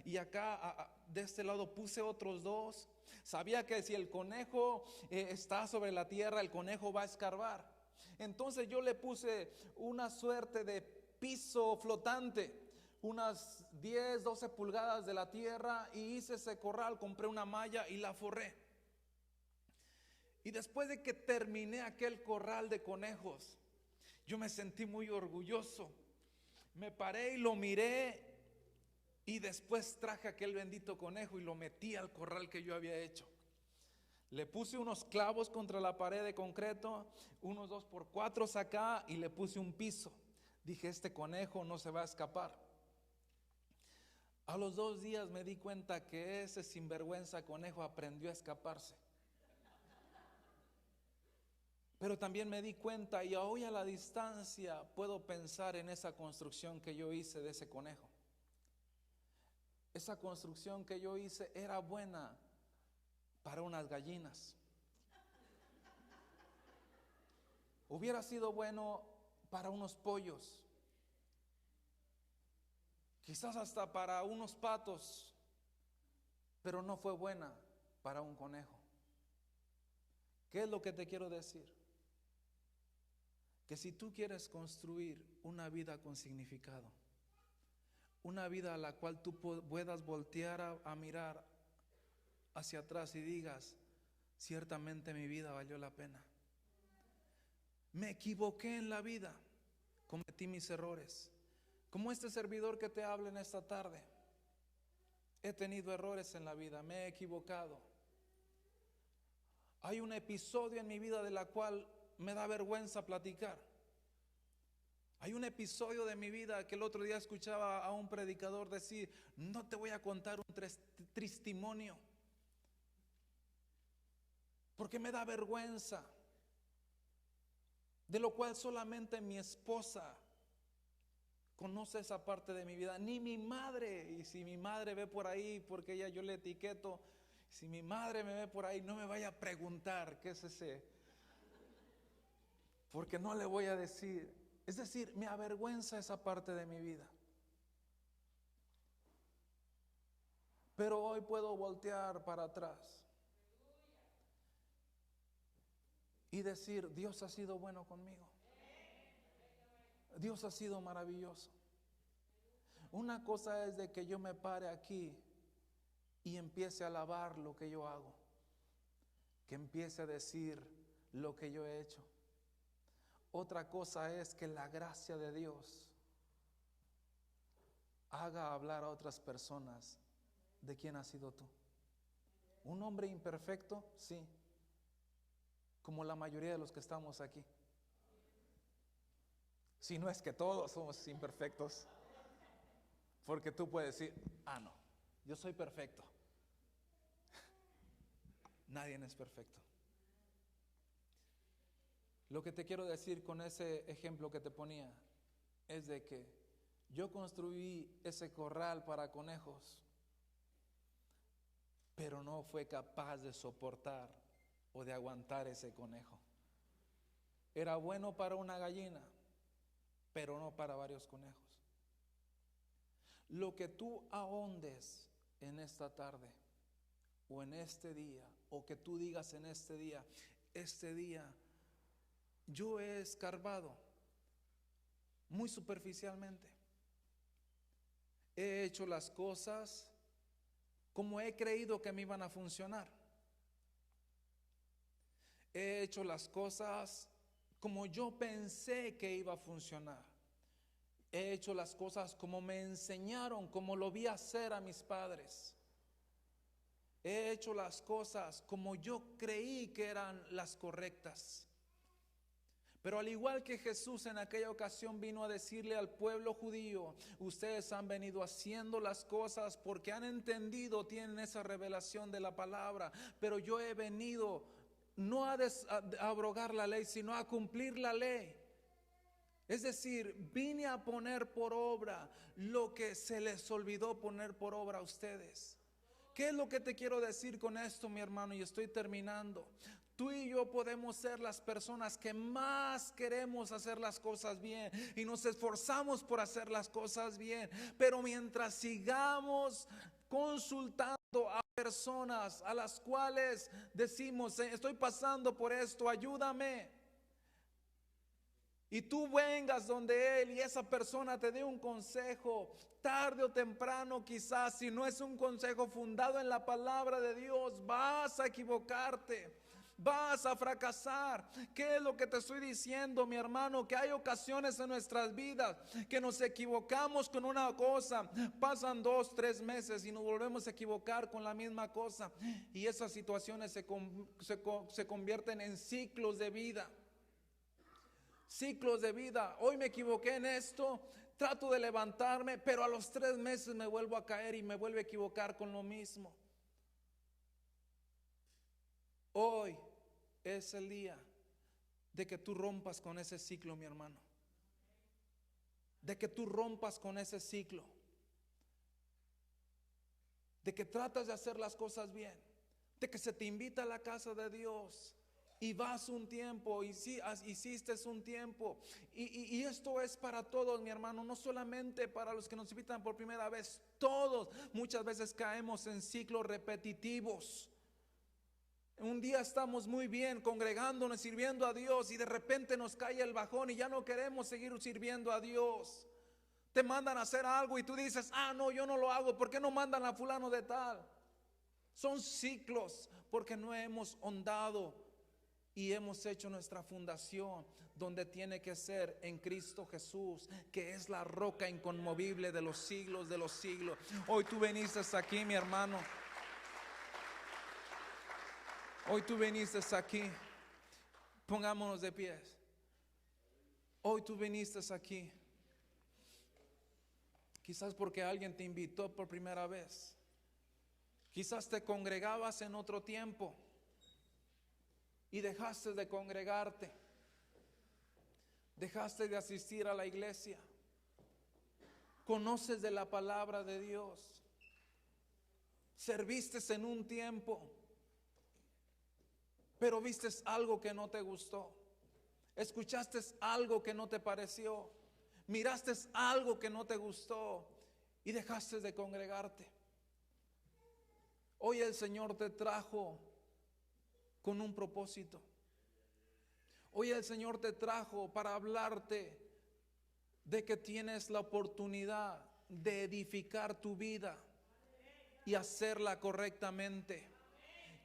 y acá de este lado puse otros 2. Sabía que si el conejo está sobre la tierra, el conejo va a escarbar. Entonces yo le puse una suerte de piso flotante, unas 10, 12 pulgadas de la tierra, y hice ese corral. Compré una malla y la forré. Y después de que terminé aquel corral de conejos, yo me sentí muy orgulloso. Me paré y lo miré, y después traje aquel bendito conejo y lo metí al corral que yo había hecho. Le puse unos clavos contra la pared de concreto, unos 2x4 acá, y le puse un piso. Dije: este conejo no se va a escapar. A los 2 días me di cuenta que ese sinvergüenza conejo aprendió a escaparse. Pero también me di cuenta, y hoy a la distancia puedo pensar en esa construcción que yo hice de ese conejo. Esa construcción que yo hice era buena para unas gallinas. Hubiera sido bueno para unos pollos, quizás hasta para unos patos, pero no fue buena para un conejo. ¿Qué es lo que te quiero decir? Que si tú quieres construir una vida con significado, una vida a la cual tú puedas voltear a mirar hacia atrás y digas, ciertamente mi vida valió la pena. Me equivoqué en la vida, cometí mis errores. Como este servidor que te habla en esta tarde, he tenido errores en la vida, me he equivocado. Hay un episodio en mi vida de la cual me da vergüenza platicar. Hay un episodio de mi vida que el otro día escuchaba a un predicador decir, no te voy a contar un testimonio, porque me da vergüenza, de lo cual solamente mi esposa conoce esa parte de mi vida, ni mi madre. Y si mi madre ve por ahí, porque yo le etiqueto, si mi madre me ve por ahí, no me vaya a preguntar qué es ese, porque no le voy a decir. Es decir, me avergüenza esa parte de mi vida. Pero hoy puedo voltear para atrás y decir, Dios ha sido bueno conmigo. Dios ha sido maravilloso. Una cosa es de que yo me pare aquí y empiece a alabar lo que yo hago, que empiece a decir lo que yo he hecho. Otra cosa es que la gracia de Dios haga hablar a otras personas de quién has sido tú. Un hombre imperfecto, sí, como la mayoría de los que estamos aquí. Si no es que todos somos imperfectos, porque tú puedes decir, no, yo soy perfecto. Nadie es perfecto. Lo que te quiero decir con ese ejemplo que te ponía es de que yo construí ese corral para conejos, pero no fue capaz de soportar o de aguantar ese conejo. Era bueno para una gallina, pero no para varios conejos. Lo que tú ahondes en esta tarde o en este día, o que tú digas en este día yo he escarbado muy superficialmente. He hecho las cosas como he creído que me iban a funcionar. He hecho las cosas como yo pensé que iba a funcionar. He hecho las cosas como me enseñaron, como lo vi hacer a mis padres. He hecho las cosas como yo creí que eran las correctas. Pero al igual que Jesús en aquella ocasión vino a decirle al pueblo judío, ustedes han venido haciendo las cosas porque han entendido, tienen esa revelación de la palabra, pero yo he venido no a abrogar la ley, sino a cumplir la ley. Es decir, vine a poner por obra lo que se les olvidó poner por obra a ustedes. ¿Qué es lo que te quiero decir con esto, mi hermano? Y estoy terminando. Tú y yo podemos ser las personas que más queremos hacer las cosas bien y nos esforzamos por hacer las cosas bien, pero mientras sigamos consultando a personas a las cuales decimos, estoy pasando por esto, ayúdame, y tú vengas donde él y esa persona te dé un consejo, tarde o temprano quizás, si no es un consejo fundado en la palabra de Dios, vas a equivocarte. Vas a fracasar. ¿Qué es lo que te estoy diciendo, mi hermano? Que hay ocasiones en nuestras vidas que nos equivocamos con una cosa, pasan 2, 3 meses y nos volvemos a equivocar con la misma cosa, y esas situaciones se convierten en ciclos de vida. Ciclos de vida. Hoy me equivoqué en esto, trato de levantarme, pero a los 3 meses me vuelvo a caer y me vuelvo a equivocar con lo mismo. Hoy es el día de que tú rompas con ese ciclo, mi hermano. De que tú rompas con ese ciclo. De que tratas de hacer las cosas bien. De que se te invita a la casa de Dios Y vas un tiempo, y sí, hiciste un tiempo. Y esto es para todos, mi hermano, no solamente para los que nos invitan por primera vez. Todos muchas veces caemos en ciclos repetitivos. Un día estamos muy bien congregándonos, sirviendo a Dios, y de repente nos cae el bajón y ya no queremos seguir sirviendo a Dios. Te mandan a hacer algo y tú dices, no, yo no lo hago. ¿Por qué no mandan a fulano de tal? Son ciclos porque no hemos hondado y hemos hecho nuestra fundación donde tiene que ser en Cristo Jesús, que es la roca inconmovible de los siglos de los siglos. Hoy tú viniste aquí, mi hermano. Hoy tú viniste aquí. Pongámonos de pies. Hoy tú viniste aquí. Quizás porque alguien te invitó por primera vez. Quizás te congregabas en otro tiempo y dejaste de congregarte. Dejaste de asistir a la iglesia. Conoces de la palabra de Dios. Serviste en un tiempo, pero viste algo que no te gustó. Escuchaste algo que no te pareció. Miraste algo que no te gustó y dejaste de congregarte. Hoy el Señor te trajo con un propósito. Hoy el Señor te trajo para hablarte de que tienes la oportunidad de edificar tu vida y hacerla correctamente,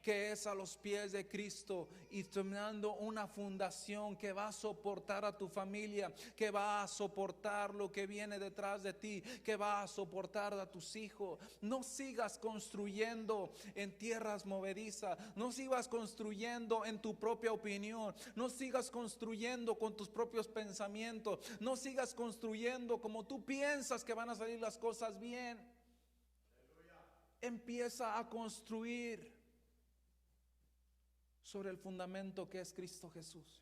que es a los pies de Cristo, y tomando una fundación que va a soportar a tu familia, que va a soportar lo que viene detrás de ti, que va a soportar a tus hijos. No sigas construyendo en tierras movedizas, no sigas construyendo en tu propia opinión, no sigas construyendo con tus propios pensamientos, no sigas construyendo como tú piensas que van a salir las cosas bien. Empieza a construir sobre el fundamento que es Cristo Jesús.